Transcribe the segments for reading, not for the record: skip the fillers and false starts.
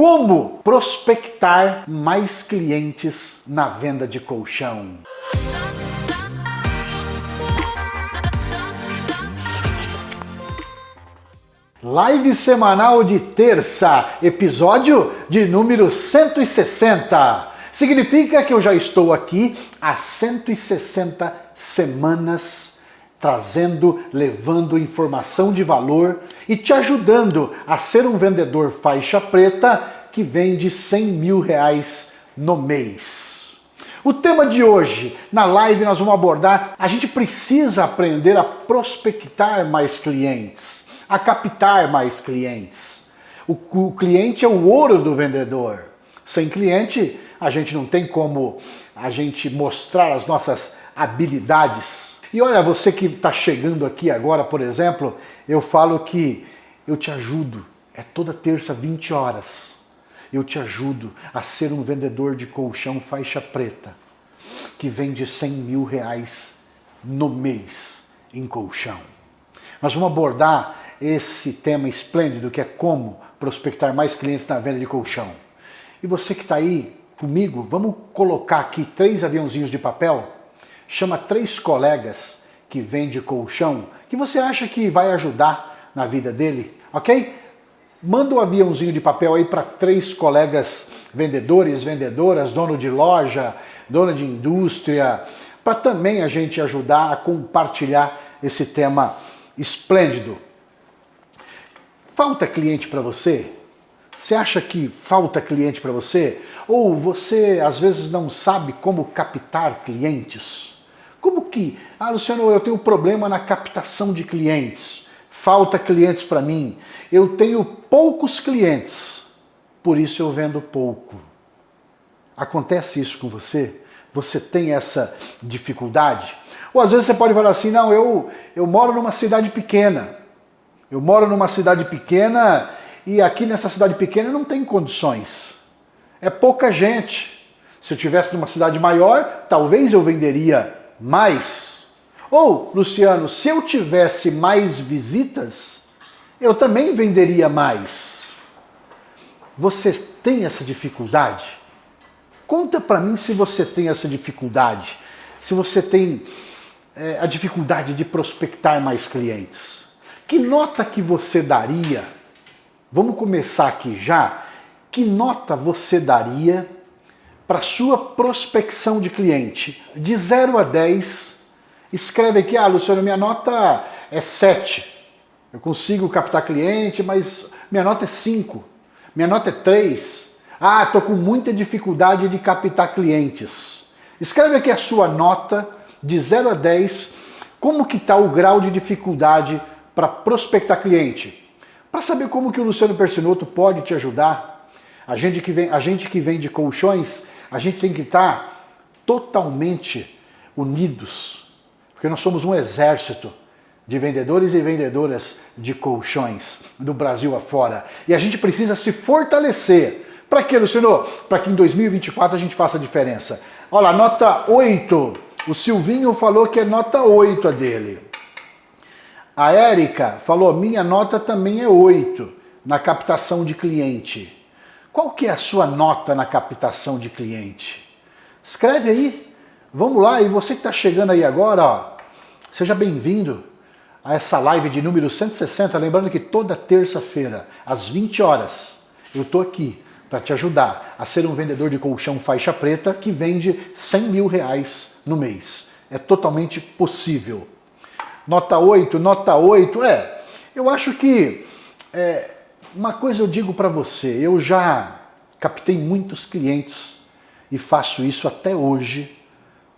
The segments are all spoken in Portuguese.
como prospectar mais clientes na venda de colchão. Live semanal de terça, episódio de número 160. Significa que eu já estou aqui há 160 semanas levando informação de valor e te ajudando a ser um vendedor faixa preta que vende R$100 mil no mês. O tema de hoje, na live nós vamos abordar, a gente precisa aprender a prospectar mais clientes, a captar mais clientes. O cliente é o ouro do vendedor. Sem cliente, a gente não tem como a gente mostrar as nossas habilidades. E olha, você que está chegando aqui agora, por exemplo, eu falo que eu te ajudo, é toda terça, 20 horas. Eu te ajudo a ser um vendedor de colchão faixa preta, que vende R$100 mil no mês em colchão. Nós vamos abordar esse tema esplêndido que é como prospectar mais clientes na venda de colchão. E você que está aí comigo, vamos colocar aqui 3 aviãozinhos de papel, chama 3 colegas que vendem colchão, que você acha que vai ajudar na vida dele, ok? Manda um aviãozinho de papel aí para 3 colegas vendedores, vendedoras, dono de loja, dono de indústria, para também a gente ajudar a compartilhar esse tema esplêndido. Falta cliente para você? Você acha que falta cliente para você? Ou você às vezes não sabe como captar clientes? Como que, Luciano, eu tenho um problema na captação de clientes, falta clientes para mim, eu tenho poucos clientes, por isso eu vendo pouco. Acontece isso com você? Você tem essa dificuldade? Ou às vezes você pode falar assim, não, eu moro numa cidade pequena, e aqui nessa cidade pequena não tem condições. É pouca gente. Se eu estivesse numa cidade maior, talvez eu venderia mais. Ou, Luciano, se eu tivesse mais visitas, eu também venderia mais. Você tem essa dificuldade? Conta para mim se você tem essa dificuldade. Se você tem a dificuldade de prospectar mais clientes. Que nota que você daria? Vamos começar aqui já. Que nota você daria para sua prospecção de cliente? De 0 a 10, escreve aqui, Luciano, minha nota é 7. Eu consigo captar cliente, mas minha nota é 5. Minha nota é 3. Estou com muita dificuldade de captar clientes. Escreve aqui a sua nota de 0 a 10, como que está o grau de dificuldade para prospectar cliente. Para saber como que o Luciano Persinotto pode te ajudar, a gente que vende colchões, a gente tem que estar totalmente unidos, porque nós somos um exército de vendedores e vendedoras de colchões do Brasil afora. E a gente precisa se fortalecer. Para quê, Luciano? Para que em 2024 a gente faça a diferença. Olha lá, nota 8. O Silvinho falou que é nota 8 a dele. A Érica falou, minha nota também é 8 na captação de cliente. Qual que é a sua nota na captação de cliente? Escreve aí, vamos lá, e você que está chegando aí agora, seja bem-vindo a essa live de número 160, lembrando que toda terça-feira, às 20 horas, eu estou aqui para te ajudar a ser um vendedor de colchão faixa preta que vende R$100 mil no mês. É totalmente possível. Nota 8, eu acho que uma coisa eu digo para você, eu já captei muitos clientes e faço isso até hoje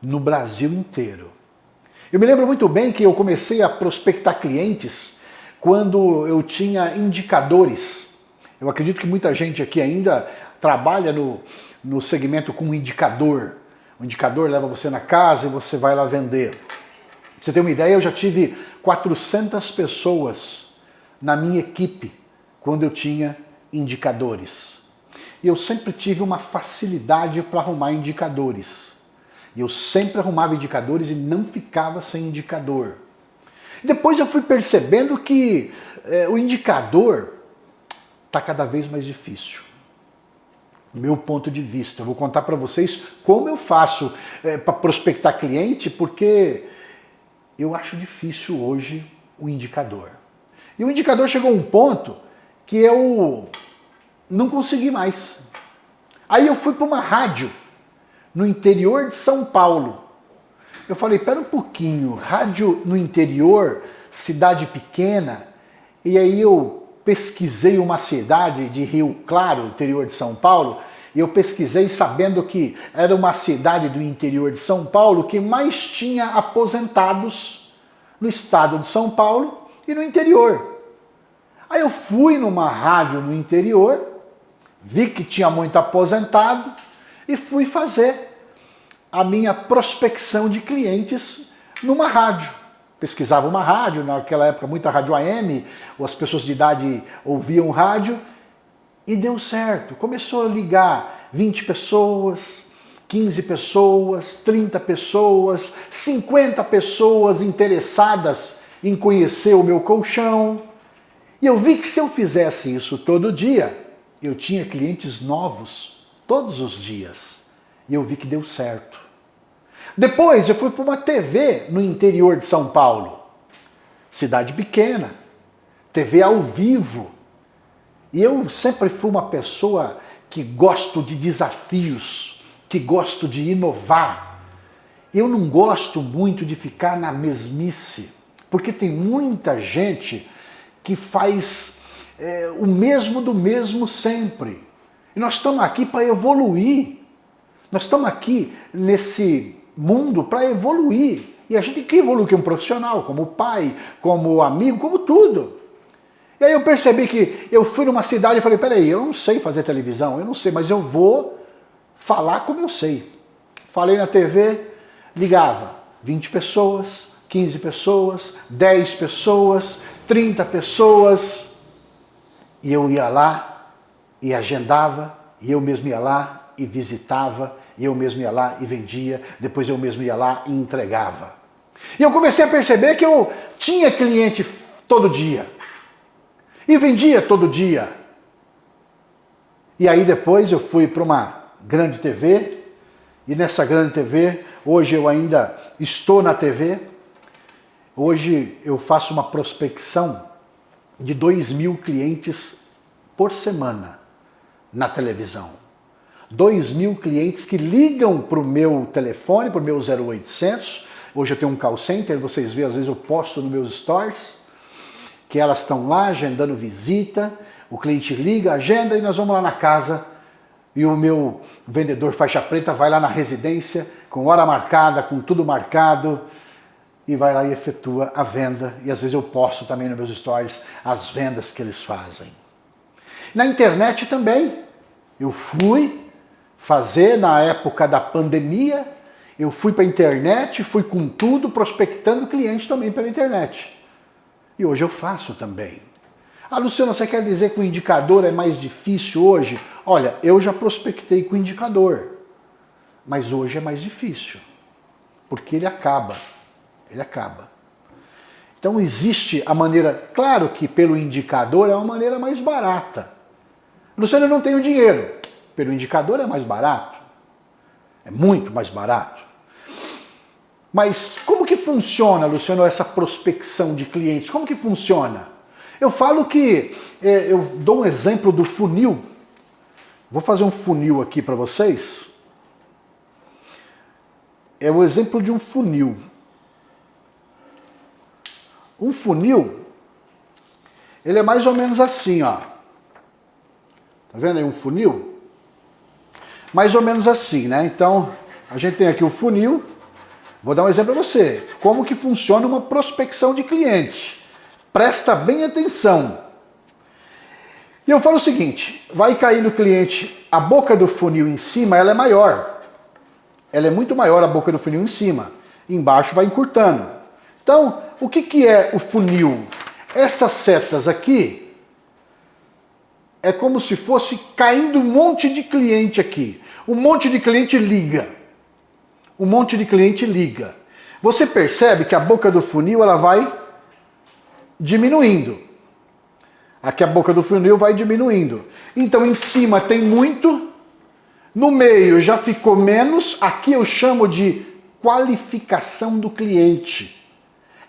no Brasil inteiro. Eu me lembro muito bem que eu comecei a prospectar clientes quando eu tinha indicadores. Eu acredito que muita gente aqui ainda trabalha no segmento com indicador. O indicador leva você na casa e você vai lá vender. Pra você ter uma ideia, eu já tive 400 pessoas na minha equipe quando eu tinha indicadores. E eu sempre tive uma facilidade para arrumar indicadores. E eu sempre arrumava indicadores e não ficava sem indicador. Depois eu fui percebendo que o indicador está cada vez mais difícil. Meu ponto de vista. Eu vou contar para vocês como eu faço para prospectar cliente, porque eu acho difícil hoje o indicador. E o indicador chegou a um ponto que eu não consegui mais. Aí eu fui para uma rádio no interior de São Paulo. Eu falei, pera um pouquinho, rádio no interior, cidade pequena, e aí eu pesquisei uma cidade de Rio Claro, interior de São Paulo, e eu pesquisei sabendo que era uma cidade do interior de São Paulo que mais tinha aposentados no estado de São Paulo e no interior. Aí eu fui numa rádio no interior, vi que tinha muito aposentado e fui fazer a minha prospecção de clientes numa rádio. Pesquisava uma rádio, naquela época muita rádio AM, ou as pessoas de idade ouviam rádio, e deu certo. Começou a ligar 20 pessoas, 15 pessoas, 30 pessoas, 50 pessoas interessadas em conhecer o meu colchão. E eu vi que se eu fizesse isso todo dia, eu tinha clientes novos todos os dias. E eu vi que deu certo. Depois eu fui para uma TV no interior de São Paulo, cidade pequena, TV ao vivo. E eu sempre fui uma pessoa que gosto de desafios, que gosto de inovar. Eu não gosto muito de ficar na mesmice, porque tem muita gente que faz o mesmo do mesmo sempre. E nós estamos aqui para evoluir. Nós estamos aqui nesse mundo para evoluir. E a gente tem que evoluir como profissional, como pai, como amigo, como tudo. E aí eu percebi que eu fui numa cidade e falei, peraí, eu não sei fazer televisão, eu não sei, mas eu vou falar como eu sei. Falei na TV, ligava 20 pessoas, 15 pessoas, 10 pessoas, 30 pessoas. E eu ia lá e agendava, e eu mesmo ia lá e visitava, e eu mesmo ia lá e vendia, depois eu mesmo ia lá e entregava. E eu comecei a perceber que eu tinha cliente todo dia. E vendia todo dia. E aí depois eu fui para uma grande TV, e nessa grande TV, hoje eu ainda estou na TV, hoje eu faço uma prospecção de 2.000 clientes por semana na televisão. 2.000 clientes que ligam para o meu telefone, para o meu 0800. Hoje eu tenho um call center, vocês veem, às vezes eu posto nos meus stories, que elas estão lá agendando visita, o cliente liga, agenda e nós vamos lá na casa e o meu vendedor faixa preta vai lá na residência, com hora marcada, com tudo marcado, e vai lá e efetua a venda. E às vezes eu posto também nos meus stories as vendas que eles fazem. Na internet também, eu fui fazer na época da pandemia, eu fui para a internet, fui com tudo, prospectando clientes também pela internet. E hoje eu faço também. Ah, Luciano, você quer dizer que o indicador é mais difícil hoje? Olha, eu já prospectei com o indicador, mas hoje é mais difícil, porque ele acaba. Ele acaba. Então existe a maneira, claro que pelo indicador é uma maneira mais barata. Luciano, eu não tenho dinheiro. Pelo indicador é mais barato. É muito mais barato. Mas como que funciona, Luciano, essa prospecção de clientes? Como que funciona? Eu falo que, eu dou um exemplo do funil. Vou fazer um funil aqui para vocês. É o exemplo de um funil. Um funil, ele é mais ou menos assim, ó. Tá vendo aí um funil? Mais ou menos assim, né? Então, a gente tem aqui o funil. Vou dar um exemplo para você. Como que funciona uma prospecção de cliente. Presta bem atenção. E eu falo o seguinte, vai cair no cliente, a boca do funil em cima, ela é maior. Ela é muito maior a boca do funil em cima. Embaixo vai encurtando. Então, o que é o funil? Essas setas aqui, é como se fosse caindo um monte de cliente aqui. Um monte de cliente liga. Um monte de cliente liga. Você percebe que a boca do funil ela vai diminuindo. Aqui a boca do funil vai diminuindo. Então em cima tem muito No meio já ficou menos, aqui eu chamo de qualificação do cliente.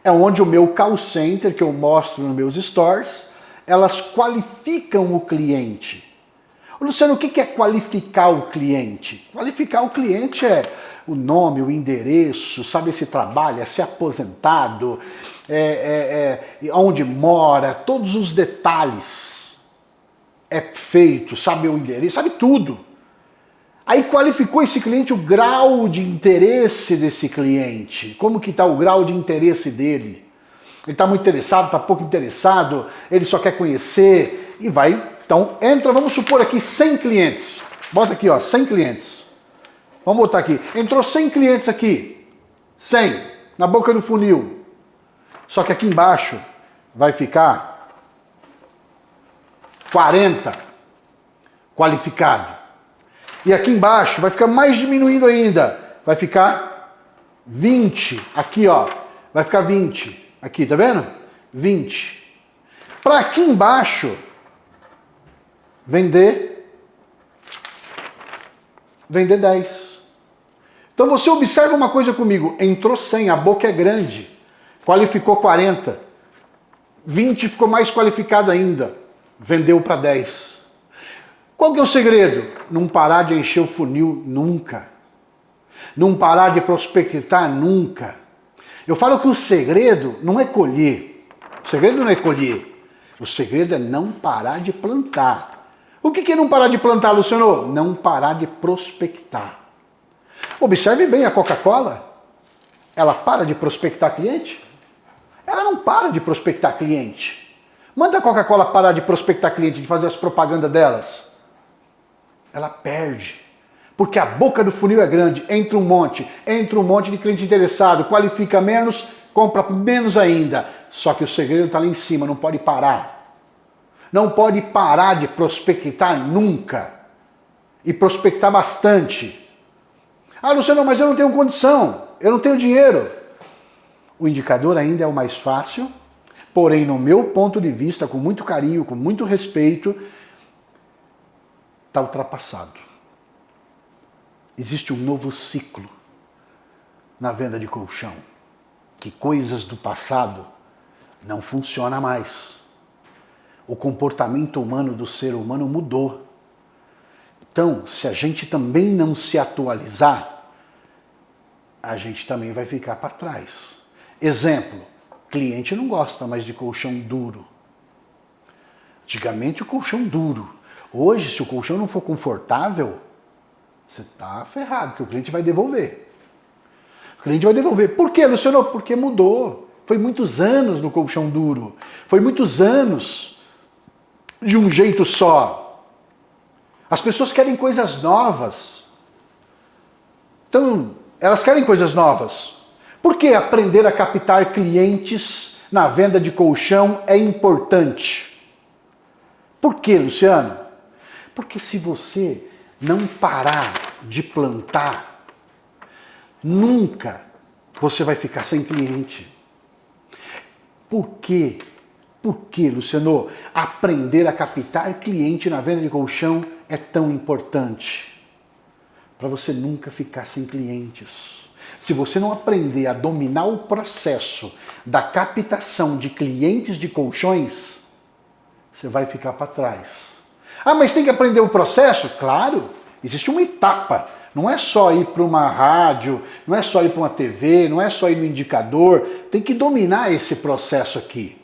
É onde o meu call center, que eu mostro nos meus stores, elas qualificam o cliente. Luciano, o que é qualificar o cliente? Qualificar o cliente é o nome, o endereço, saber se trabalha, se é aposentado, onde mora, todos os detalhes. É feito, sabe o endereço, sabe tudo. Aí qualificou esse cliente, o grau de interesse desse cliente. Como que está o grau de interesse dele? Ele está muito interessado, está pouco interessado, ele só quer conhecer e vai. Então entra, vamos supor aqui 100 clientes. Bota aqui, ó, 100 clientes. Vamos botar aqui. Entrou 100 clientes aqui. 100 na boca do funil. Só que aqui embaixo vai ficar 40 qualificado. E aqui embaixo vai ficar mais diminuindo ainda. Vai ficar 20. Aqui, ó. Vai ficar 20. Aqui, tá vendo? 20. Para aqui embaixo vender 10. Então você observa uma coisa comigo. Entrou 100, a boca é grande. Qualificou 40. 20 ficou mais qualificado ainda. Vendeu para 10. Qual que é o segredo? Não parar de encher o funil nunca. Não parar de prospectar nunca. Eu falo que o segredo não é colher. O segredo não é colher. O segredo é não parar de plantar. O que é não parar de plantar, Luciano? Não parar de prospectar. Observe bem a Coca-Cola. Ela para de prospectar cliente? Ela não para de prospectar cliente. Manda a Coca-Cola parar de prospectar cliente, de fazer as propagandas delas. Ela perde. Porque a boca do funil é grande, entra um monte de cliente interessado, qualifica menos, compra menos ainda. Só que o segredo está lá em cima, não pode parar. Não pode parar de prospectar nunca. E prospectar bastante. Ah, Luciano, mas eu não tenho condição, eu não tenho dinheiro. O indicador ainda é o mais fácil, porém, no meu ponto de vista, com muito carinho, com muito respeito, está ultrapassado. Existe um novo ciclo na venda de colchão, que coisas do passado não funcionam mais. O comportamento humano do ser humano mudou. Então, se a gente também não se atualizar, a gente também vai ficar para trás. Exemplo, cliente não gosta mais de colchão duro. Antigamente o colchão duro. Hoje, se o colchão não for confortável, você está ferrado, porque o cliente vai devolver. O cliente vai devolver. Por quê, Luciano? Porque mudou. Foi muitos anos no colchão duro. Foi muitos anos de um jeito só. As pessoas querem coisas novas. Então, elas querem coisas novas. Por que aprender a captar clientes na venda de colchão é importante? Por quê, Luciano? Porque se você não parar de plantar, nunca você vai ficar sem cliente. Por quê? Por que, Luciano, aprender a captar cliente na venda de colchão é tão importante? Para você nunca ficar sem clientes. Se você não aprender a dominar o processo da captação de clientes de colchões, você vai ficar para trás. Ah, mas tem que aprender o processo? Claro, existe uma etapa. Não é só ir para uma rádio, não é só ir para uma TV, não é só ir no indicador. Tem que dominar esse processo aqui.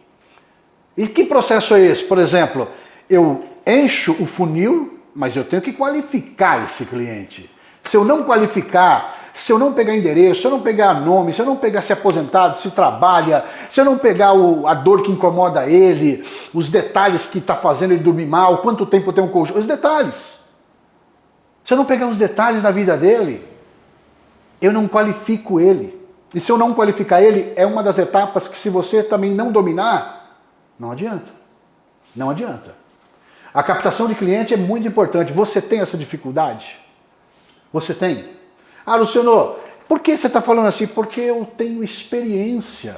E que processo é esse? Por exemplo, eu encho o funil, mas eu tenho que qualificar esse cliente. Se eu não qualificar, se eu não pegar endereço, se eu não pegar nome, se eu não pegar se é aposentado, se trabalha, se eu não pegar a dor que incomoda ele, os detalhes que está fazendo ele dormir mal, quanto tempo tem um colchão, os detalhes. Se eu não pegar os detalhes da vida dele, eu não qualifico ele. E se eu não qualificar ele, é uma das etapas que se você também não dominar, não adianta. Não adianta. A captação de cliente é muito importante. Você tem essa dificuldade? Você tem? Ah, Luciano, por que você está falando assim? Porque eu tenho experiência.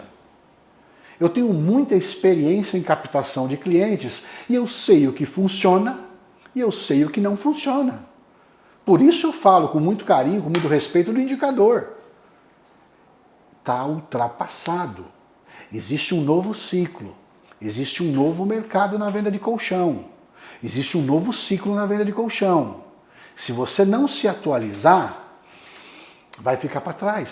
Eu tenho muita experiência em captação de clientes e eu sei o que funciona e eu sei o que não funciona. Por isso eu falo com muito carinho, com muito respeito do indicador. Está ultrapassado. Existe um novo ciclo. Existe um novo mercado na venda de colchão. Existe um novo ciclo na venda de colchão. Se você não se atualizar, vai ficar para trás.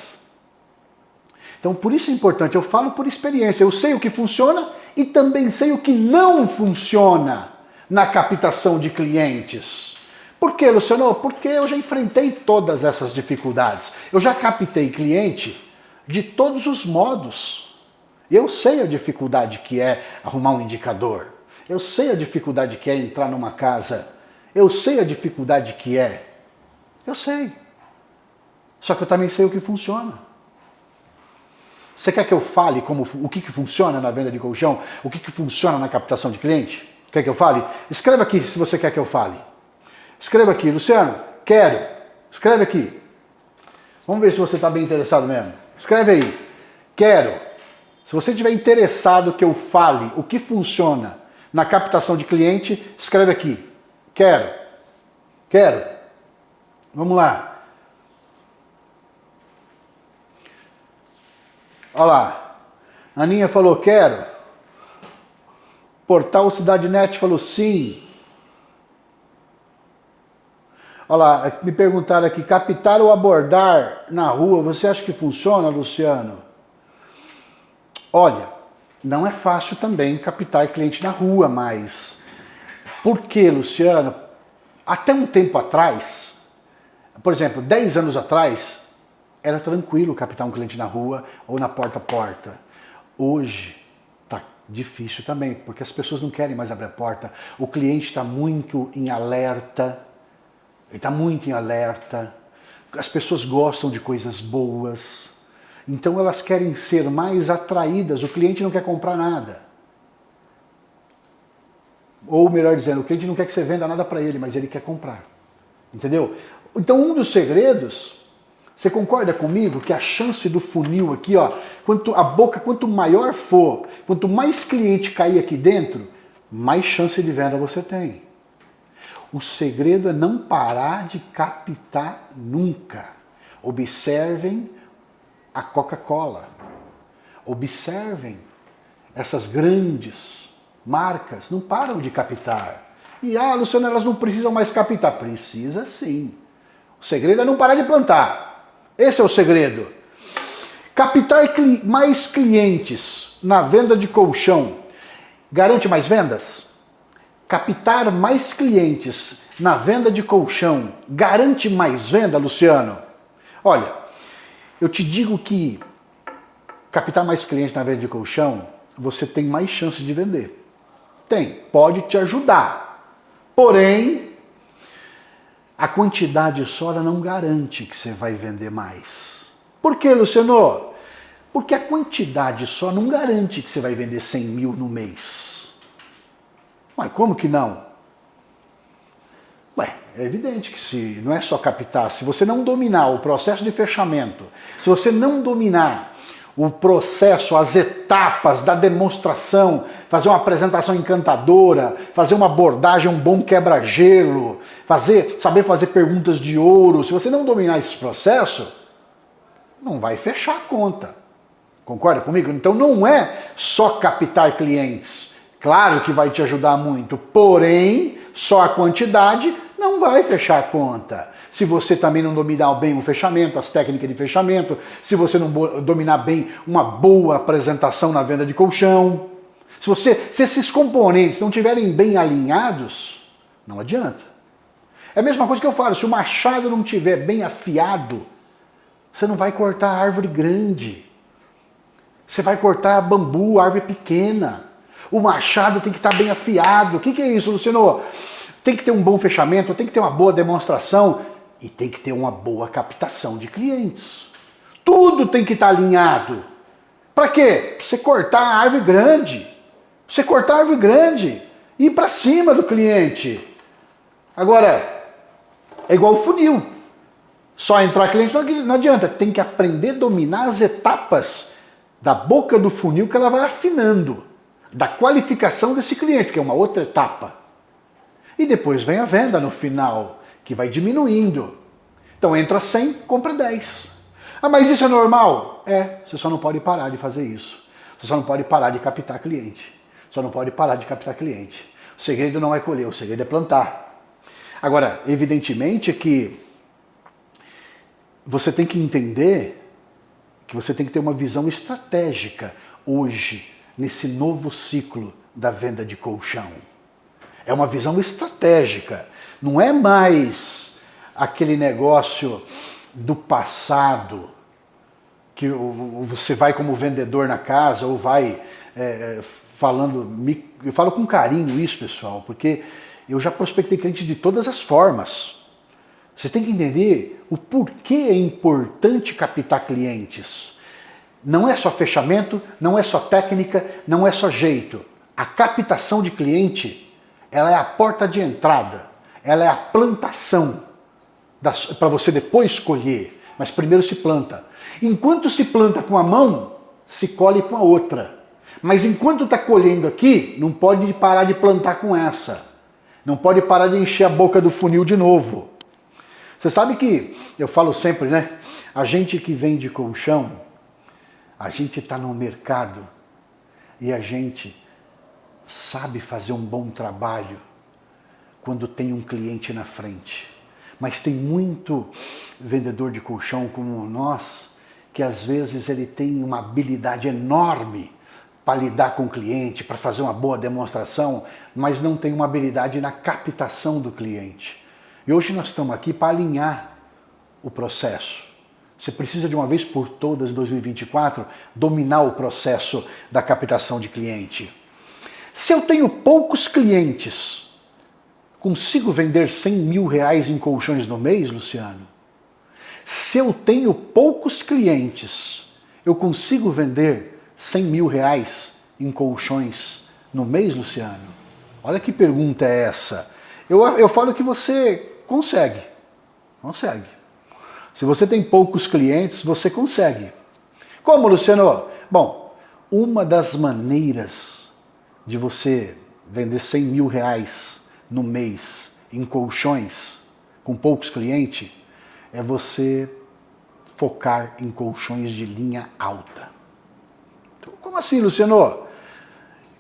Então, por isso é importante, eu falo por experiência. Eu sei o que funciona e também sei o que não funciona na captação de clientes. Por quê, Luciano? Porque eu já enfrentei todas essas dificuldades. Eu já captei cliente de todos os modos. Eu sei a dificuldade que é arrumar um indicador. Eu sei a dificuldade que é entrar numa casa. Eu sei a dificuldade que é. Eu sei. Só que eu também sei o que funciona. Você quer que eu fale o que funciona na venda de colchão? O que funciona na captação de cliente? Quer que eu fale? Escreva aqui se você quer que eu fale. Escreva aqui, Luciano, quero. Escreve aqui. Vamos ver se você está bem interessado mesmo. Escreve aí, quero. Se você estiver interessado que eu fale o que funciona na captação de cliente, escreve aqui. Quero. Quero. Vamos lá. Olha lá. Aninha falou quero. Portal Cidade Net falou sim. Olha lá, me perguntaram aqui, captar ou abordar na rua, você acha que funciona, Luciano? Olha, não é fácil também captar cliente na rua, mas por que, Luciano? Até um tempo atrás, por exemplo, 10 anos atrás, era tranquilo captar um cliente na rua ou na porta a porta. Hoje está difícil também, porque as pessoas não querem mais abrir a porta. O cliente está muito em alerta, ele está muito em alerta. As pessoas gostam de coisas boas. Então elas querem ser mais atraídas, o cliente não quer comprar nada. Ou melhor dizendo, o cliente não quer que você venda nada para ele, mas ele quer comprar. Entendeu? Então um dos segredos, você concorda comigo que a chance do funil aqui, ó, quanto maior for, quanto mais cliente cair aqui dentro, mais chance de venda você tem. O segredo é não parar de captar nunca. Observem a Coca-Cola. Observem essas grandes marcas, não param de captar. E, Luciano, elas não precisam mais captar. Precisa sim. O segredo é não parar de plantar. Esse é o segredo. Captar mais clientes na venda de colchão garante mais vendas? Captar mais clientes na venda de colchão garante mais venda, Luciano? Olha, eu te digo que captar mais clientes na venda de colchão, você tem mais chance de vender. Tem, pode te ajudar. Porém, a quantidade só não garante que você vai vender mais. Por quê, Luciano? Porque a quantidade só não garante que você vai vender 100 mil no mês. Mas como que não? É evidente que se não é só captar, se você não dominar o processo de fechamento, se você não dominar o processo, as etapas da demonstração, fazer uma apresentação encantadora, fazer uma abordagem, um bom quebra-gelo, saber fazer perguntas de ouro, se você não dominar esse processo, não vai fechar a conta. Concorda comigo? Então não é só captar clientes. Claro que vai te ajudar muito, porém, só a quantidade não vai fechar a conta. Se você também não dominar bem o fechamento, as técnicas de fechamento, se você não dominar bem uma boa apresentação na venda de colchão, se esses componentes não estiverem bem alinhados, não adianta. É a mesma coisa que eu falo, se o machado não estiver bem afiado, você não vai cortar árvore grande. Você vai cortar bambu, árvore pequena. O machado tem que estar bem afiado. O que é isso, Luciano? Tem que ter um bom fechamento, tem que ter uma boa demonstração e tem que ter uma boa captação de clientes. Tudo tem que estar alinhado. Para quê? Pra você cortar a árvore grande. Você cortar a árvore grande e ir para cima do cliente. Agora, é igual o funil. Só entrar cliente não adianta. Tem que aprender a dominar as etapas da boca do funil que ela vai afinando. Da qualificação desse cliente, que é uma outra etapa. E depois vem a venda no final, que vai diminuindo. Então entra 100, compra 10. Ah, mas isso é normal? É, você só não pode parar de fazer isso. Você só não pode parar de captar cliente. Só não pode parar de captar cliente. O segredo não é colher, o segredo é plantar. Agora, evidentemente que você tem que entender que você tem que ter uma visão estratégica hoje, nesse novo ciclo da venda de colchão. É uma visão estratégica. Não é mais aquele negócio do passado, que você vai como vendedor na casa ou vai falando... Eu falo com carinho isso, pessoal, porque eu já prospectei clientes de todas as formas. Vocês têm que entender o porquê é importante captar clientes. Não é só fechamento, não é só técnica, não é só jeito. A captação de cliente, ela é a porta de entrada, ela é a plantação para você depois colher, mas primeiro se planta. Enquanto se planta com a mão, se colhe com a outra. Mas enquanto está colhendo aqui, não pode parar de plantar com essa. Não pode parar de encher a boca do funil de novo. Você sabe que, eu falo sempre, né? A gente que vende colchão, a gente está no mercado e a gente sabe fazer um bom trabalho quando tem um cliente na frente. Mas tem muito vendedor de colchão como nós, que às vezes ele tem uma habilidade enorme para lidar com o cliente, para fazer uma boa demonstração, mas não tem uma habilidade na captação do cliente. E hoje nós estamos aqui para alinhar o processo. Você precisa de uma vez por todas, em 2024, dominar o processo da captação de cliente. Se eu tenho poucos clientes, consigo vender 100 mil reais em colchões no mês, Luciano? Se eu tenho poucos clientes, eu consigo vender 100 mil reais em colchões no mês, Luciano? Olha que pergunta é essa. Eu falo que você consegue. Consegue. Se você tem poucos clientes, você consegue. Como, Luciano? Bom, uma das maneiras de você vender 100 mil reais no mês em colchões com poucos clientes é você focar em colchões de linha alta. Então, como assim, Luciano?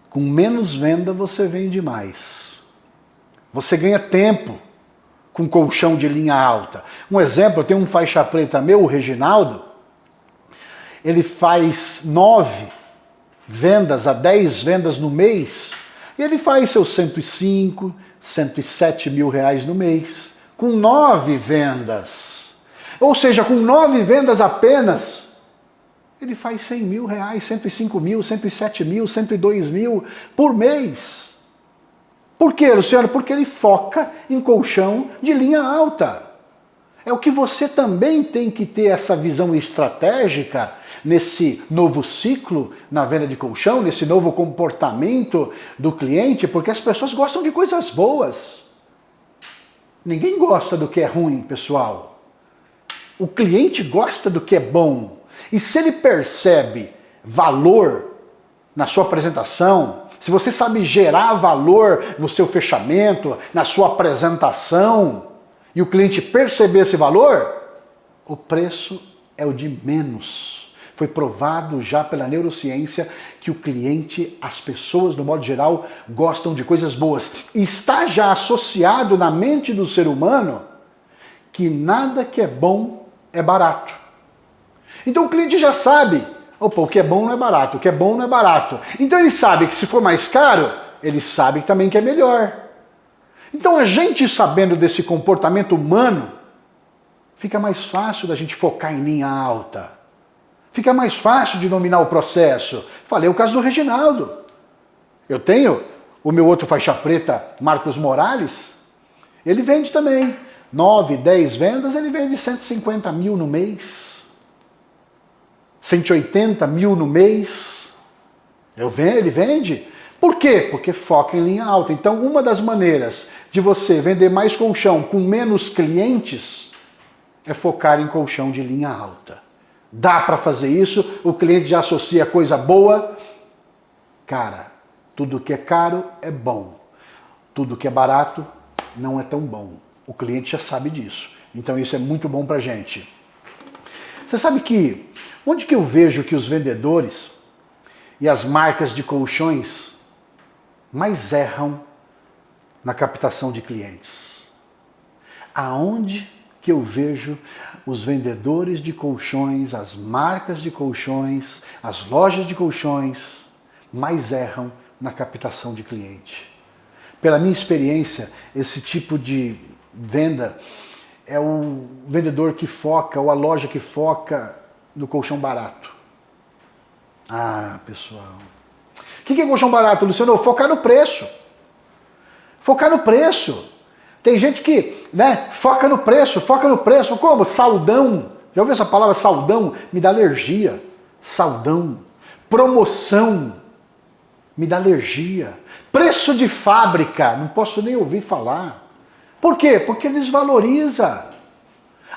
Com menos venda você vende mais. Você ganha tempo com colchão de linha alta. Um exemplo, eu tenho um faixa preta meu, o Reginaldo, ele faz 9 vendas a 10 vendas no mês, e ele faz seus 105, 107 mil reais no mês, com 9 vendas. Ou seja, com 9 vendas apenas, ele faz 100 mil reais, 105 mil, 107 mil, 102 mil por mês. Por quê, Luciano? Porque ele foca em colchão de linha alta. É o que você também tem que ter essa visão estratégica nesse novo ciclo na venda de colchão, nesse novo comportamento do cliente, porque as pessoas gostam de coisas boas. Ninguém gosta do que é ruim, pessoal. O cliente gosta do que é bom. E se ele percebe valor na sua apresentação, se você sabe gerar valor no seu fechamento, na sua apresentação, e o cliente perceber esse valor, o preço é o de menos. Foi provado já pela neurociência que o cliente, as pessoas, no modo geral, gostam de coisas boas. Está já associado na mente do ser humano que nada que é bom é barato. Então o cliente já sabe, opa, o que é bom não é barato, o que é bom não é barato. Então ele sabe que se for mais caro, ele sabe também que é melhor. Então a gente sabendo desse comportamento humano, fica mais fácil da gente focar em linha alta. Fica mais fácil de dominar o processo. Falei o caso do Reginaldo. Eu tenho o meu outro faixa preta, Marcos Morales, ele vende também. 9, 10 vendas, ele vende 150 mil no mês. 180 mil no mês. Ele vende. Por quê? Porque foca em linha alta. Então, uma das maneiras de você vender mais colchão com menos clientes é focar em colchão de linha alta. Dá para fazer isso, o cliente já associa coisa boa. Cara, tudo que é caro é bom. Tudo que é barato não é tão bom. O cliente já sabe disso. Então isso é muito bom para a gente. Você sabe que, onde que eu vejo que os vendedores e as marcas de colchões mais erram na captação de clientes? Aonde que eu vejo os vendedores de colchões, as marcas de colchões, as lojas de colchões mais erram na captação de cliente? Pela minha experiência, esse tipo de venda é o vendedor que foca, ou a loja que foca no colchão barato. Ah, pessoal. O que é colchão barato, Luciano? Focar no preço. Focar no preço. Tem gente que, foca no preço. Como? Saldão. Já ouviu essa palavra saldão? Me dá alergia. Saldão. Promoção. Me dá alergia. Preço de fábrica. Não posso nem ouvir falar. Por quê? Porque desvaloriza.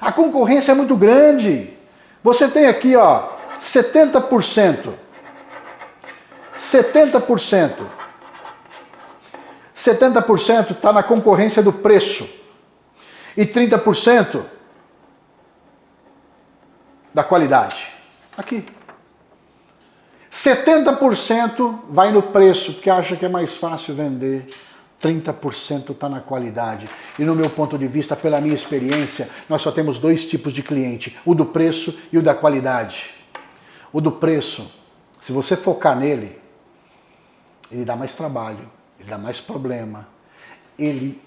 A concorrência é muito grande. Você tem aqui, 70%. 70% está na concorrência do preço. E 30% da qualidade. Aqui. 70% vai no preço, porque acha que é mais fácil vender. 30% está na qualidade. E no meu ponto de vista, pela minha experiência, nós só temos dois tipos de cliente, o do preço e o da qualidade. O do preço, se você focar nele, ele dá mais trabalho, ele dá mais problema, ele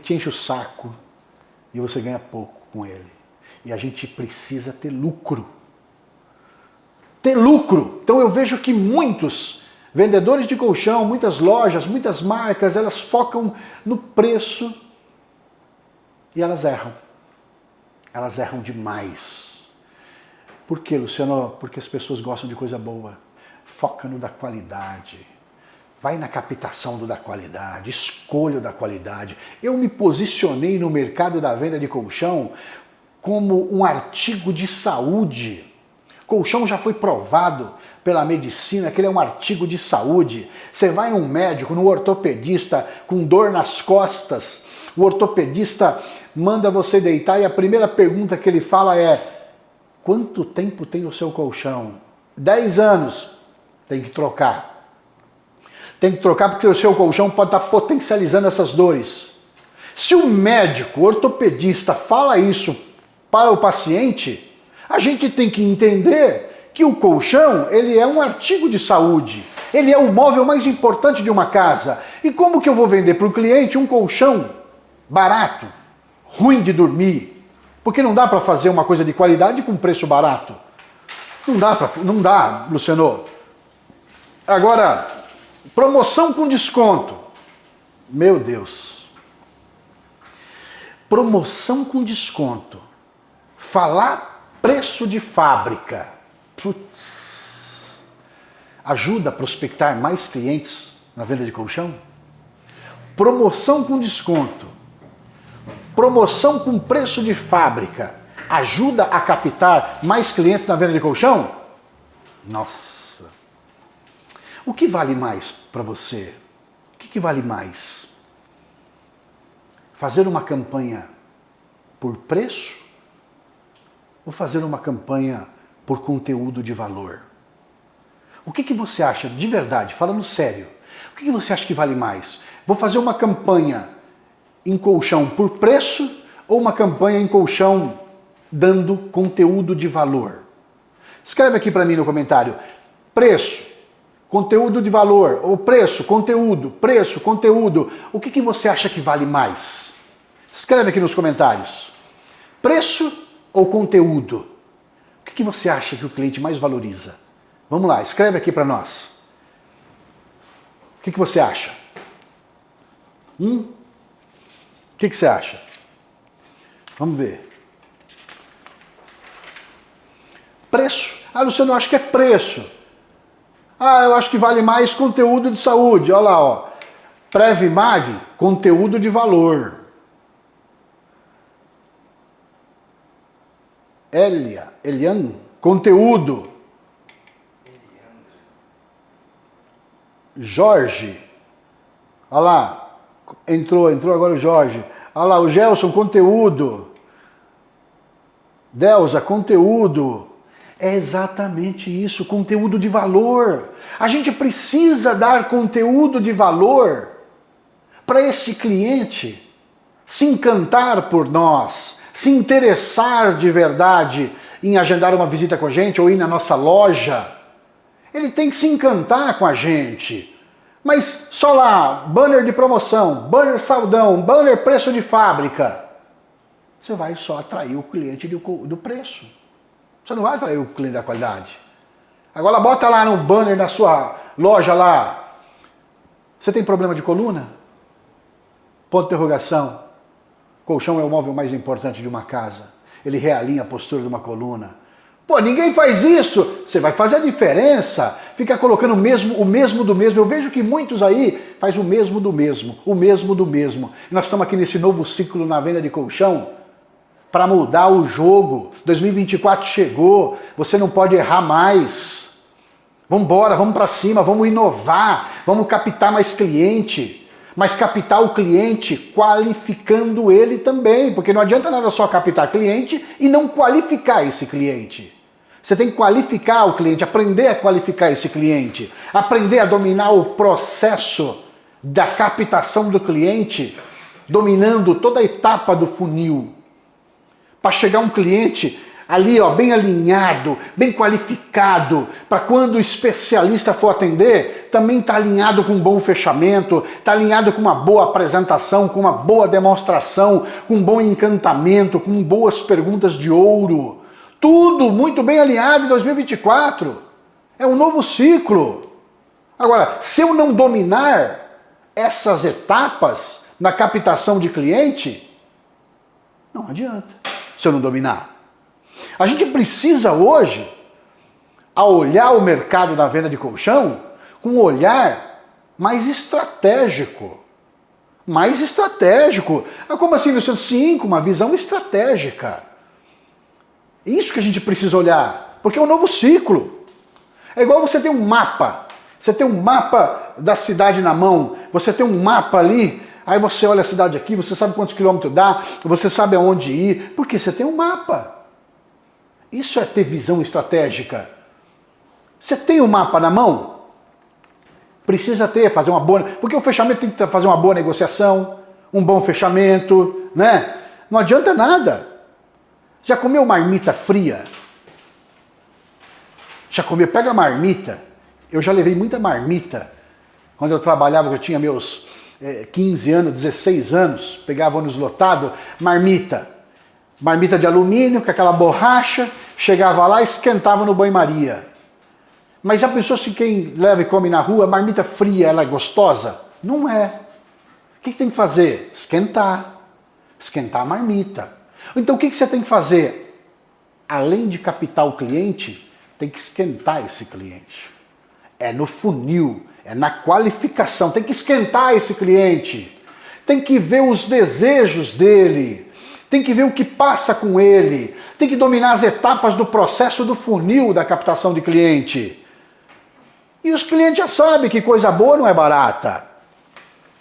te enche o saco e você ganha pouco com ele. E a gente precisa ter lucro. Ter lucro! Então eu vejo que muitos vendedores de colchão, muitas lojas, muitas marcas, elas focam no preço e elas erram. Elas erram demais. Por quê, Luciano? Porque as pessoas gostam de coisa boa. Foca no da qualidade. Vai na captação do da qualidade, escolha o da qualidade. Eu me posicionei no mercado da venda de colchão como um artigo de saúde. Colchão já foi provado pela medicina que ele é um artigo de saúde. Você vai num médico, num ortopedista com dor nas costas, o ortopedista manda você deitar e a primeira pergunta que ele fala é: quanto tempo tem o seu colchão? 10 anos. Tem que trocar. Tem que trocar porque o seu colchão pode estar potencializando essas dores. Se o médico, o ortopedista fala isso para o paciente, a gente tem que entender que o colchão, ele é um artigo de saúde. Ele é o móvel mais importante de uma casa. E como que eu vou vender para o cliente um colchão barato, ruim de dormir? Porque não dá para fazer uma coisa de qualidade com preço barato. Não dá, Luciano. Agora, promoção com desconto. Meu Deus. Promoção com desconto. Falar preço de fábrica. Putz. Ajuda a prospectar mais clientes na venda de colchão? Promoção com desconto. Promoção com preço de fábrica. Ajuda a captar mais clientes na venda de colchão? Nossa. O que vale mais para você? O que vale mais? Fazer uma campanha por preço? Ou fazer uma campanha por conteúdo de valor? O que você acha, de verdade, falando sério, o que você acha que vale mais? Vou fazer uma campanha em colchão por preço ou uma campanha em colchão dando conteúdo de valor? Escreve aqui para mim no comentário, preço, conteúdo de valor, ou preço, conteúdo, o que você acha que vale mais? Escreve aqui nos comentários, preço ou conteúdo? O que você acha que o cliente mais valoriza? Vamos lá, escreve aqui para nós. O que você acha? O que você acha? Vamos ver. Preço. Ah, Luciano, eu acho que é preço. Ah, eu acho que vale mais conteúdo de saúde. Olha lá, ó. Previmag, conteúdo de valor. Elian, conteúdo. Jorge, olha lá, entrou agora o Jorge. Olha lá, o Gelson, conteúdo. Delza, conteúdo. É exatamente isso, conteúdo de valor. A gente precisa dar conteúdo de valor para esse cliente se encantar por nós, se interessar de verdade em agendar uma visita com a gente ou ir na nossa loja. Ele tem que se encantar com a gente. Mas só lá, banner de promoção, banner saldão, banner preço de fábrica. Você vai só atrair o cliente do preço. Você não vai atrair o cliente da qualidade. Agora bota lá no banner na sua loja lá. Você tem problema de coluna? Ponto de interrogação. Colchão é o móvel mais importante de uma casa. Ele realinha a postura de uma coluna. Pô, ninguém faz isso. Você vai fazer a diferença. Fica colocando o mesmo do mesmo. Eu vejo que muitos aí faz o mesmo do mesmo. O mesmo do mesmo. E nós estamos aqui nesse novo ciclo na venda de colchão para mudar o jogo. 2024 chegou. Você não pode errar mais. Vamos embora, vamos para cima, vamos inovar. Vamos captar mais cliente. Mas captar o cliente qualificando ele também. Porque não adianta nada só captar cliente e não qualificar esse cliente. Você tem que qualificar o cliente, aprender a qualificar esse cliente, aprender a dominar o processo da captação do cliente, dominando toda a etapa do funil. Para chegar um cliente ali, ó, bem alinhado, bem qualificado, para quando o especialista for atender, também está alinhado com um bom fechamento, está alinhado com uma boa apresentação, com uma boa demonstração, com um bom encantamento, com boas perguntas de ouro. Tudo muito bem alinhado em 2024. É um novo ciclo. Agora, se eu não dominar essas etapas na captação de cliente, não adianta. Se eu não dominar. A gente precisa hoje, ao olhar o mercado da venda de colchão, com um olhar mais estratégico. Mais estratégico. Ah, como assim, Luciano? Sim, com uma visão estratégica. Isso que a gente precisa olhar, porque é um novo ciclo. É igual você ter um mapa. Você tem um mapa da cidade na mão, você tem um mapa ali, aí você olha a cidade aqui, você sabe quantos quilômetros dá, você sabe aonde ir, porque você tem um mapa. Isso é ter visão estratégica. Você tem um mapa na mão? Precisa ter, fazer uma boa... Porque o fechamento tem que fazer uma boa negociação, um bom fechamento, né? Não adianta nada. Já comeu marmita fria? Já comeu? Pega a marmita. Eu já levei muita marmita. Quando eu trabalhava, eu tinha meus 15 anos, 16 anos, pegava ônibus lotado, marmita. Marmita de alumínio, com aquela borracha, chegava lá e esquentava no banho-maria. Mas já pensou se quem leva e come na rua, marmita fria, ela é gostosa? Não é. O que tem que fazer? Esquentar. Esquentar a marmita. Então o que você tem que fazer? Além de captar o cliente, tem que esquentar esse cliente. É no funil, é na qualificação, tem que esquentar esse cliente. Tem que ver os desejos dele, tem que ver o que passa com ele, tem que dominar as etapas do processo do funil da captação de cliente. E os clientes já sabem que coisa boa não é barata.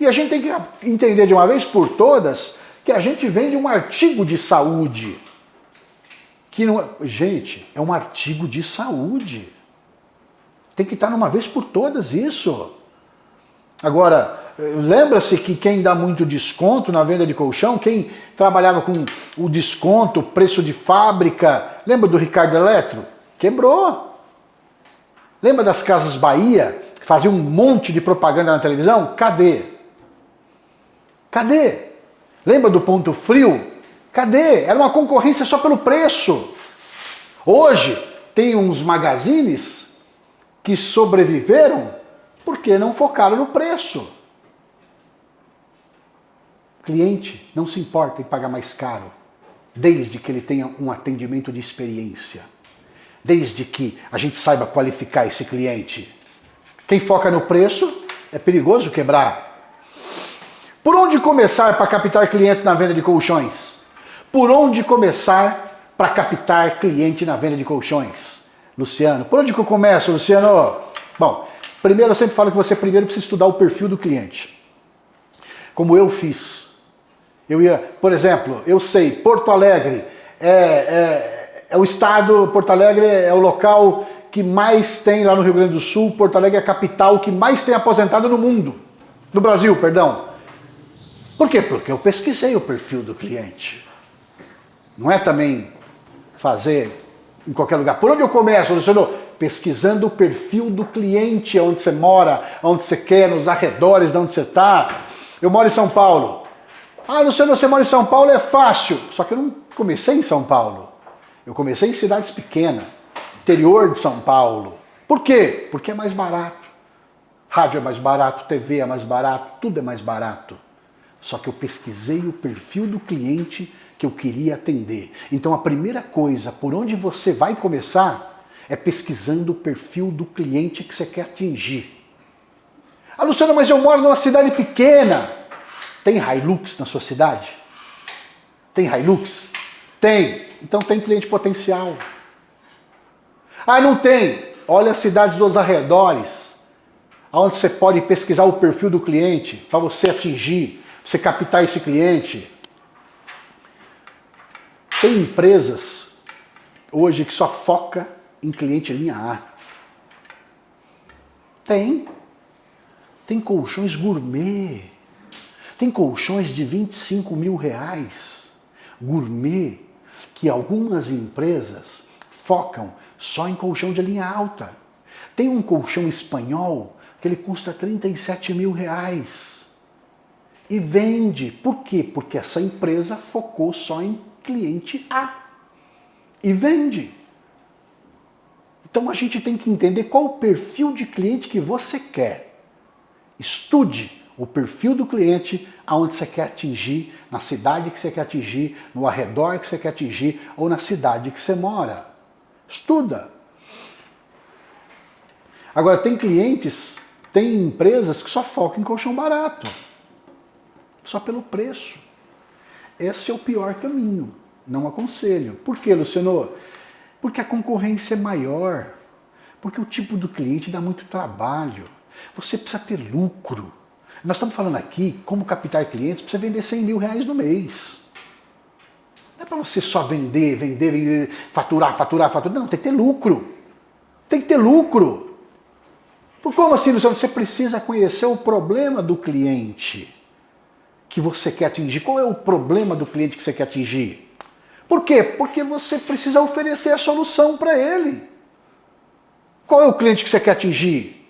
E a gente tem que entender de uma vez por todas que a gente vende um artigo de saúde. Que não é... Gente, é um artigo de saúde. Tem que estar numa vez por todas isso. Agora, lembra-se que quem dá muito desconto na venda de colchão, quem trabalhava com o desconto, preço de fábrica, lembra do Ricardo Eletro? Quebrou. Lembra das Casas Bahia, que faziam um monte de propaganda na televisão? Cadê? Cadê? Lembra do Ponto Frio? Cadê? Era uma concorrência só pelo preço. Hoje, tem uns magazines que sobreviveram porque não focaram no preço. O cliente não se importa em pagar mais caro, desde que ele tenha um atendimento de experiência. Desde que a gente saiba qualificar esse cliente. Quem foca no preço é perigoso quebrar. Por onde começar para captar clientes na venda de colchões? Por onde começar para captar cliente na venda de colchões? Luciano, por onde que eu começo, Luciano? Bom, primeiro eu sempre falo que você primeiro precisa estudar o perfil do cliente. Como eu fiz. Por exemplo, eu sei, Porto Alegre é o estado, Porto Alegre é o local que mais tem lá no Rio Grande do Sul, Porto Alegre é a capital que mais tem aposentado no mundo, no Brasil, perdão. Por quê? Porque eu pesquisei o perfil do cliente. Não é também fazer em qualquer lugar. Por onde eu começo, Luciano? Pesquisando o perfil do cliente, onde você mora, onde você quer, nos arredores de onde você está. Eu moro em São Paulo. Ah, Luciano, você mora em São Paulo, é fácil. Só que eu não comecei em São Paulo. Eu comecei em cidades pequenas, interior de São Paulo. Por quê? Porque é mais barato. Rádio é mais barato, TV é mais barato, tudo é mais barato. Só que eu pesquisei o perfil do cliente que eu queria atender. Então a primeira coisa, por onde você vai começar, é pesquisando o perfil do cliente que você quer atingir. Ah, Luciano, mas eu moro numa cidade pequena. Tem Hilux na sua cidade? Tem Hilux? Tem. Então tem cliente potencial. Ah, não tem. Olha as cidades dos arredores, onde você pode pesquisar o perfil do cliente para você atingir, você captar esse cliente. Tem empresas hoje que só foca em cliente linha A. Tem colchões gourmet. Tem colchões de 25 mil reais. Gourmet, que algumas empresas focam só em colchão de linha alta. Tem um colchão espanhol que ele custa 37 mil reais. E vende. Por quê? Porque essa empresa focou só em cliente A. E vende. Então a gente tem que entender qual o perfil de cliente que você quer. Estude o perfil do cliente aonde você quer atingir, na cidade que você quer atingir, no arredor que você quer atingir ou na cidade que você mora. Estuda. Agora tem clientes, tem empresas que só focam em colchão barato. Só pelo preço. Esse é o pior caminho. Não aconselho. Por quê, Luciano? Porque a concorrência é maior. Porque o tipo do cliente dá muito trabalho. Você precisa ter lucro. Nós estamos falando aqui como captar clientes para você vender 100 mil reais no mês. Não é para você só vender, faturar. Não, tem que ter lucro. Tem que ter lucro. Como assim, Luciano? Você precisa conhecer o problema do cliente que você quer atingir. Qual é o problema do cliente que você quer atingir? Por quê? Porque você precisa oferecer a solução para ele. Qual é o cliente que você quer atingir?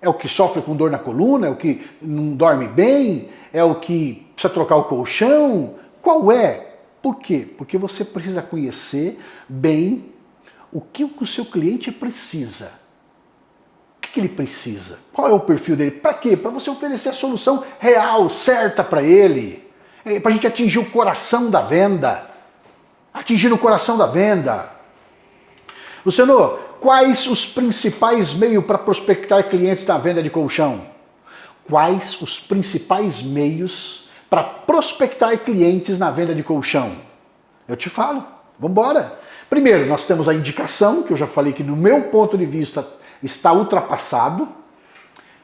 É o que sofre com dor na coluna? É o que não dorme bem? É o que precisa trocar o colchão? Qual é? Por quê? Porque você precisa conhecer bem o que o seu cliente precisa. O que ele precisa? Qual é o perfil dele? Para quê? Para você oferecer a solução real, certa para ele. Para a gente atingir o coração da venda. Atingir o coração da venda. Luciano, quais os principais meios para prospectar clientes na venda de colchão? Quais os principais meios para prospectar clientes na venda de colchão? Eu te falo. Vamos embora. Primeiro, nós temos a indicação, que eu já falei que no meu ponto de vista está ultrapassado,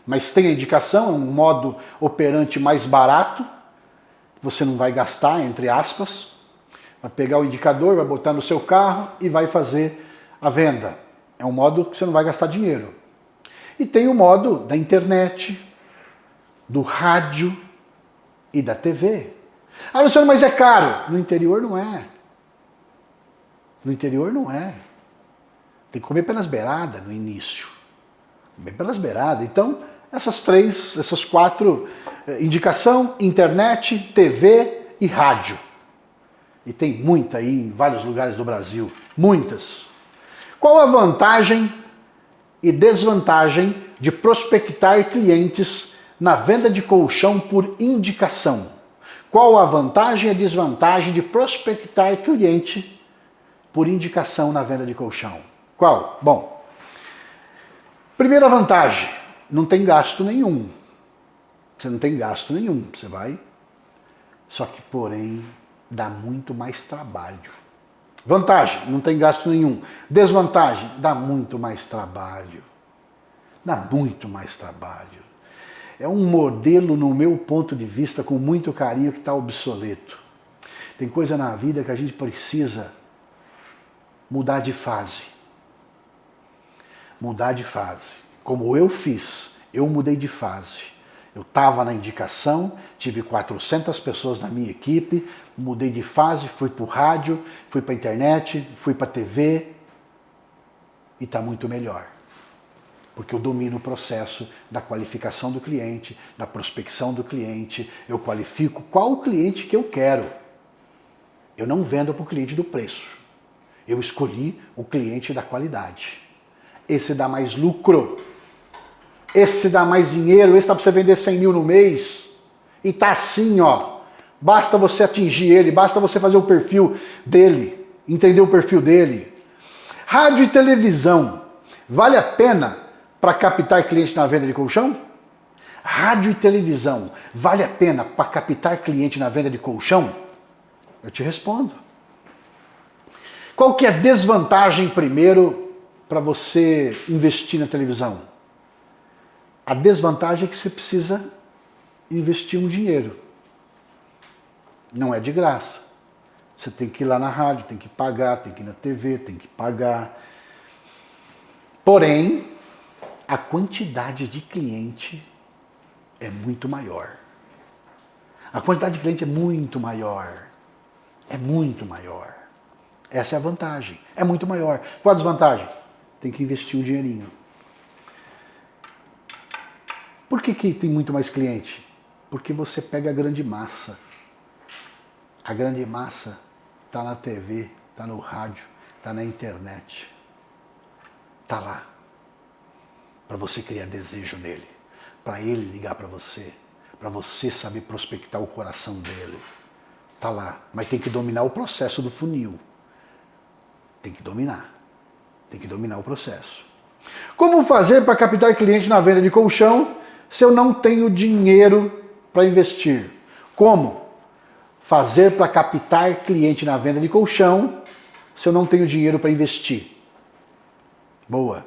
mas tem a indicação, é um modo operante mais barato, você não vai gastar, entre aspas, vai pegar o indicador, vai botar no seu carro e vai fazer a venda. É um modo que você não vai gastar dinheiro. E tem o modo da internet, do rádio e da TV. Ah, Luciano, mas é caro. No interior não é. No interior não é. Tem que comer pelas beiradas no início. Comer pelas beiradas. Então, essas quatro, indicação, internet, TV e rádio. E tem muita aí em vários lugares do Brasil. Muitas. Qual a vantagem e desvantagem de prospectar clientes na venda de colchão por indicação? Qual a vantagem e a desvantagem de prospectar cliente por indicação na venda de colchão? Qual? Bom, primeira vantagem, não tem gasto nenhum. Você não tem gasto nenhum, você vai. Só que, porém, dá muito mais trabalho. Vantagem, não tem gasto nenhum. Desvantagem, dá muito mais trabalho. Dá muito mais trabalho. é um modelo, no meu ponto de vista, com muito carinho, que está obsoleto. Tem coisa na vida que a gente precisa mudar de fase. Mudar de fase. Como eu fiz, eu mudei de fase. Eu estava na indicação, tive 400 pessoas na minha equipe, mudei de fase, fui para o rádio, fui para a internet, fui para a TV e está muito melhor. Porque eu domino o processo da qualificação do cliente, da prospecção do cliente, eu qualifico qual o cliente que eu quero. Eu não vendo para o cliente do preço. Eu escolhi o cliente da qualidade. Esse dá mais lucro. Esse dá mais dinheiro, esse dá para você vender 100 mil no mês. E tá assim, ó. Basta você atingir ele, basta você fazer o perfil dele, entender o perfil dele. Rádio e televisão, vale a pena para captar cliente na venda de colchão? Rádio e televisão, vale a pena para captar cliente na venda de colchão? Eu te respondo. Qual que é a desvantagem, primeiro, para você investir na televisão? A desvantagem é que você precisa investir um dinheiro. Não é de graça. Você tem que ir lá na rádio, tem que pagar, tem que ir na TV, tem que pagar. Porém, a quantidade de cliente é muito maior. A quantidade de cliente é muito maior. É muito maior. Essa é a vantagem. É muito maior. Qual a desvantagem? Tem que investir um dinheirinho. Por que tem muito mais cliente? Porque você pega a grande massa. A grande massa está na TV, está no rádio, está na internet. Está lá. Para você criar desejo nele. Para ele ligar para você. Para você saber prospectar o coração dele. Está lá. Mas tem que dominar o processo do funil. Tem que dominar. Tem que dominar o processo. Como fazer para captar cliente na venda de colchão se eu não tenho dinheiro para investir? Como fazer para captar cliente na venda de colchão se eu não tenho dinheiro para investir? Boa.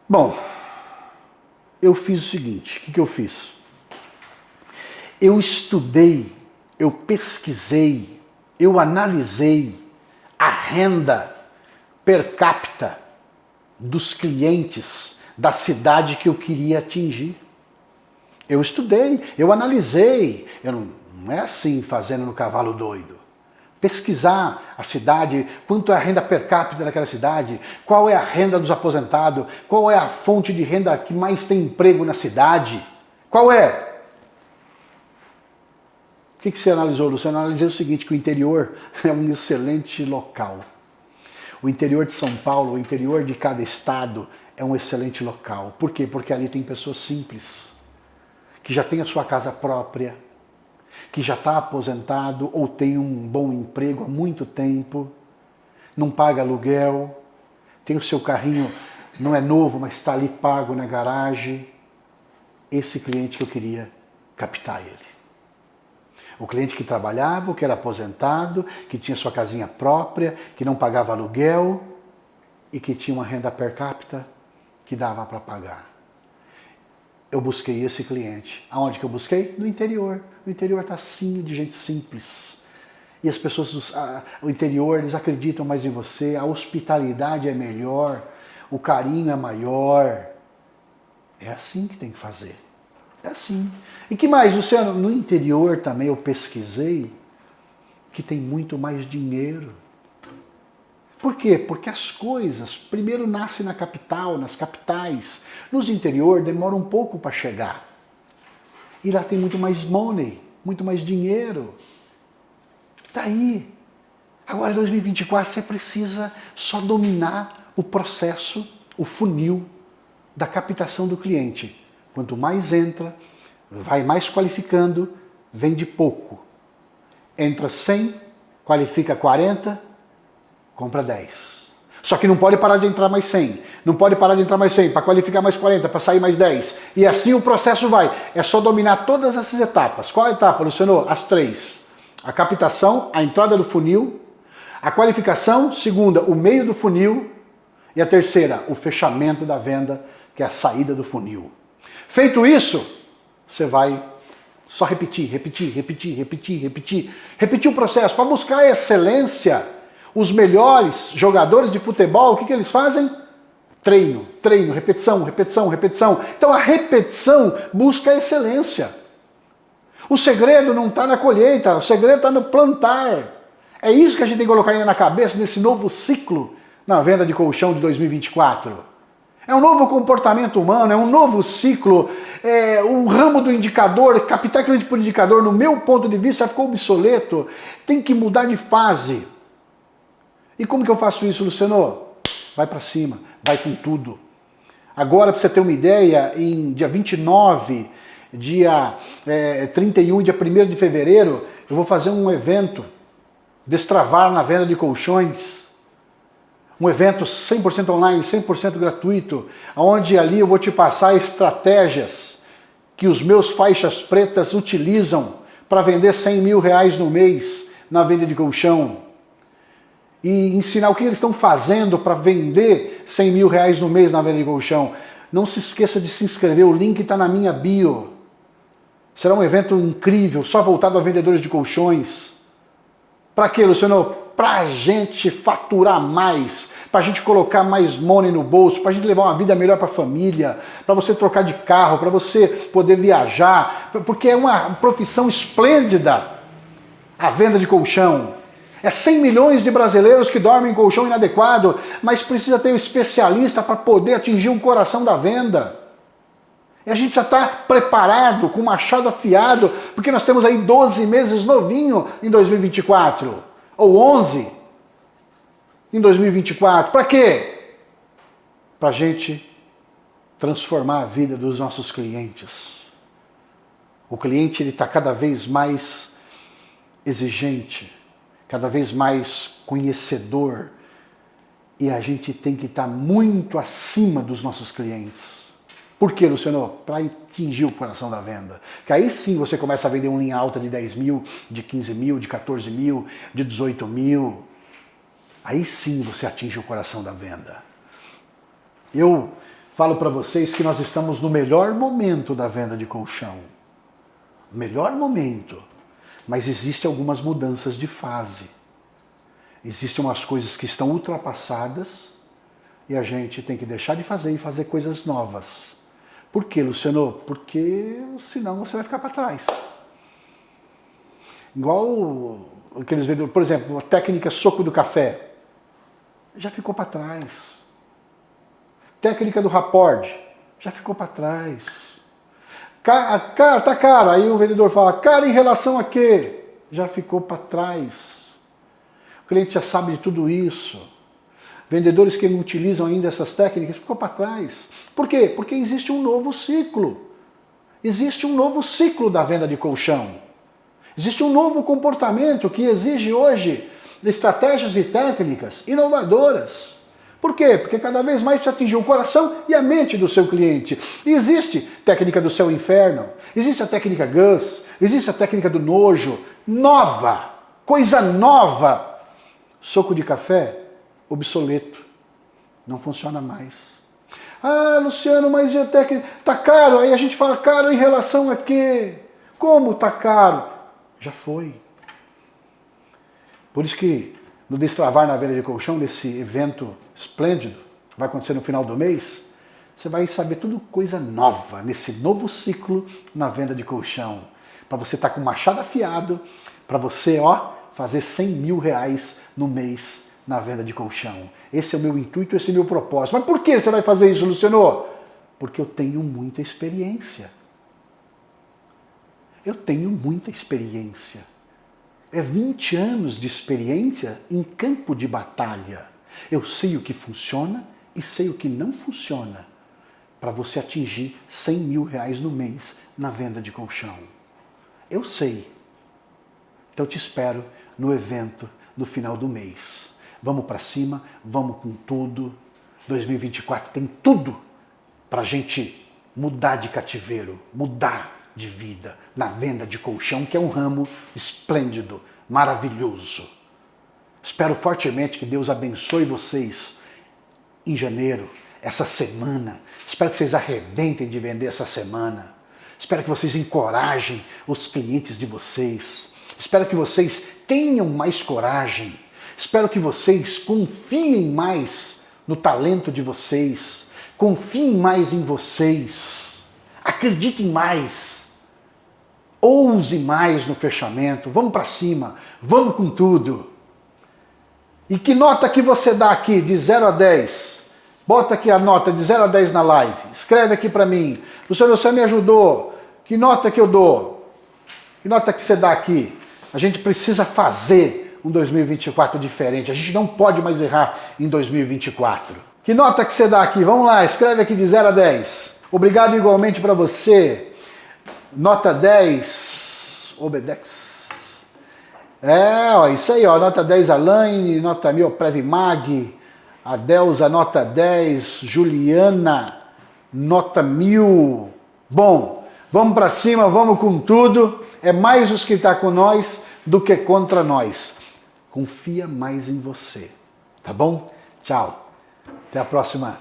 Bom, eu fiz o seguinte, o que eu fiz? Eu estudei, eu pesquisei, eu analisei a renda per capita dos clientes da cidade que eu queria atingir. Eu estudei, eu analisei. Não é assim fazendo no cavalo doido. Pesquisar a cidade, quanto é a renda per capita daquela cidade, qual é a renda dos aposentados, qual é a fonte de renda que mais tem emprego na cidade, qual é? O que você analisou, Luciano? Eu analisei o seguinte, que o interior é um excelente local. O interior de São Paulo, o interior de cada estado é um excelente local. Por quê? Porque ali tem pessoas simples, que já têm a sua casa própria, que já está aposentado ou tem um bom emprego há muito tempo, não paga aluguel, tem o seu carrinho, não é novo, mas está ali pago na garagem. Esse cliente que eu queria captar ele. O cliente que trabalhava, que era aposentado, que tinha sua casinha própria, que não pagava aluguel e que tinha uma renda per capita que dava para pagar. Eu busquei esse cliente. Aonde que eu busquei? No interior. O interior está assim de gente simples. E as pessoas, o interior, eles acreditam mais em você, a hospitalidade é melhor, o carinho é maior. É assim que tem que fazer. É assim. E que mais, Luciano? No interior também eu pesquisei que tem muito mais dinheiro. Por quê? Porque as coisas primeiro nascem na capital, nas capitais. Nos interior demora um pouco para chegar. E lá tem muito mais money, muito mais dinheiro. Está aí. Agora em 2024 você precisa só dominar o processo, o funil da captação do cliente. Quanto mais entra, vai mais qualificando, vende pouco. Entra 100, qualifica 40, compra 10. Só que não pode parar de entrar mais 100. Não pode parar de entrar mais 100, para qualificar mais 40, para sair mais 10. E assim o processo vai. É só dominar todas essas etapas. Qual a etapa, Luciano? As 3. A captação, a entrada do funil. A qualificação, segunda, o meio do funil. E a terceira, o fechamento da venda, que é a saída do funil. Feito isso, você vai só repetir o processo para buscar a excelência. Os melhores jogadores de futebol, o que eles fazem? Treino, repetição. Então a repetição busca a excelência. O segredo não está na colheita, o segredo está no plantar. É isso que a gente tem que colocar ainda na cabeça nesse novo ciclo na venda de colchão de 2024. É um novo comportamento humano, é um novo ciclo, o ramo do indicador, capital cliente por indicador, no meu ponto de vista, já ficou obsoleto. Tem que mudar de fase. E como que eu faço isso, Luciano? Vai para cima, vai com tudo. Agora, para você ter uma ideia, em dia 29, dia 31 e dia 1º de fevereiro, eu vou fazer um evento, Destravar na Venda de Colchões. Um evento 100% online, 100% gratuito, onde ali eu vou te passar estratégias que os meus faixas pretas utilizam para vender 100 mil reais no mês na venda de colchão. E ensinar o que eles estão fazendo para vender 100 mil reais no mês na venda de colchão. Não se esqueça de se inscrever, o link está na minha bio. Será um evento incrível, só voltado a vendedores de colchões. Para quê, Luciano? Para a gente faturar mais, para a gente colocar mais money no bolso, para a gente levar uma vida melhor para a família, para você trocar de carro, para você poder viajar, porque é uma profissão esplêndida a venda de colchão. É 100 milhões de brasileiros que dormem em colchão inadequado, mas precisa ter um especialista para poder atingir um coração da venda. E a gente já está preparado, com o machado afiado, porque nós temos aí 12 meses novinho em 2024. Ou 11 em 2024. Para quê? Para a gente transformar a vida dos nossos clientes. O cliente está cada vez mais exigente, cada vez mais conhecedor, e a gente tem que estar muito acima dos nossos clientes. Por quê, Luciano? Para atingir o coração da venda. Que aí sim você começa a vender uma linha alta de 10 mil, de 15 mil, de 14 mil, de 18 mil. Aí sim você atinge o coração da venda. Eu falo para vocês que nós estamos no melhor momento da venda de colchão. Melhor momento. Mas existem algumas mudanças de fase. Existem umas coisas que estão ultrapassadas e a gente tem que deixar de fazer e fazer coisas novas. Por quê, Luciano? Porque senão você vai ficar para trás. Igual aqueles vendedores, por exemplo, a técnica soco do café. Já ficou para trás. Técnica do rapport. Já ficou para trás. Cara, tá caro. Aí o vendedor fala, cara, em relação a quê? Já ficou para trás. O cliente já sabe de tudo isso. Vendedores que não utilizam ainda essas técnicas ficou para trás. Por quê? Porque existe um novo ciclo. Existe um novo ciclo da venda de colchão. Existe um novo comportamento que exige hoje estratégias e técnicas inovadoras. Por quê? Porque cada vez mais se atingiu o coração e a mente do seu cliente. E existe técnica do céu inferno, existe a técnica Gus, existe a técnica do nojo, nova, coisa nova. Soco de café, obsoleto, não funciona mais. Ah, Luciano, mas e a técnica? Tá caro, aí a gente fala caro em relação a quê? Como tá caro? Já foi. Por isso que no Destravar na Venda de Colchão, nesse evento esplêndido, que vai acontecer no final do mês, você vai saber tudo coisa nova, nesse novo ciclo na venda de colchão. Para você estar com o machado afiado, para você, fazer 100 mil reais no mês na venda de colchão. Esse é o meu intuito, esse é o meu propósito. Mas por que você vai fazer isso, Luciano? Porque eu tenho muita experiência. Eu tenho muita experiência. É 20 anos de experiência em campo de batalha. Eu sei o que funciona e sei o que não funciona para você atingir 100 mil reais no mês na venda de colchão. Eu sei. Então eu te espero no evento no final do mês. Vamos para cima, vamos com tudo. 2024 tem tudo para a gente mudar de cativeiro, mudar de vida na venda de colchão, que é um ramo esplêndido, maravilhoso. Espero fortemente que Deus abençoe vocês em janeiro essa semana. Espero que vocês arrebentem de vender essa semana. Espero que vocês encorajem os clientes de vocês. Espero que vocês tenham mais coragem. Espero que vocês confiem mais no talento de vocês. Confiem mais em vocês. Acreditem mais. Ouse mais no fechamento. Vamos para cima. Vamos com tudo. E que nota que você dá aqui de 0 a 10? Bota aqui a nota de 0 a 10 na live. Escreve aqui para mim. Luciano, você me ajudou. Que nota que eu dou? Que nota que você dá aqui? A gente precisa fazer um 2024 diferente. A gente não pode mais errar em 2024. Que nota que você dá aqui? Vamos lá, escreve aqui de 0 a 10. Obrigado igualmente para você. Nota 10. Obedex. Ó, isso aí, ó. Nota 10 Alaine, nota 1000 Previmag. A Delza, nota 10. Juliana, nota 1000. Bom, vamos para cima, vamos com tudo. É mais os que estão com nós do que contra nós. Confia mais em você, tá bom? Tchau. Até a próxima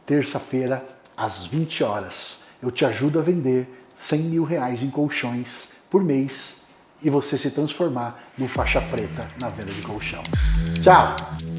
terça-feira, às 20 horas. Eu te ajudo a vender 100 mil reais em colchões por mês e você se transformar num faixa preta na venda de colchão. Tchau!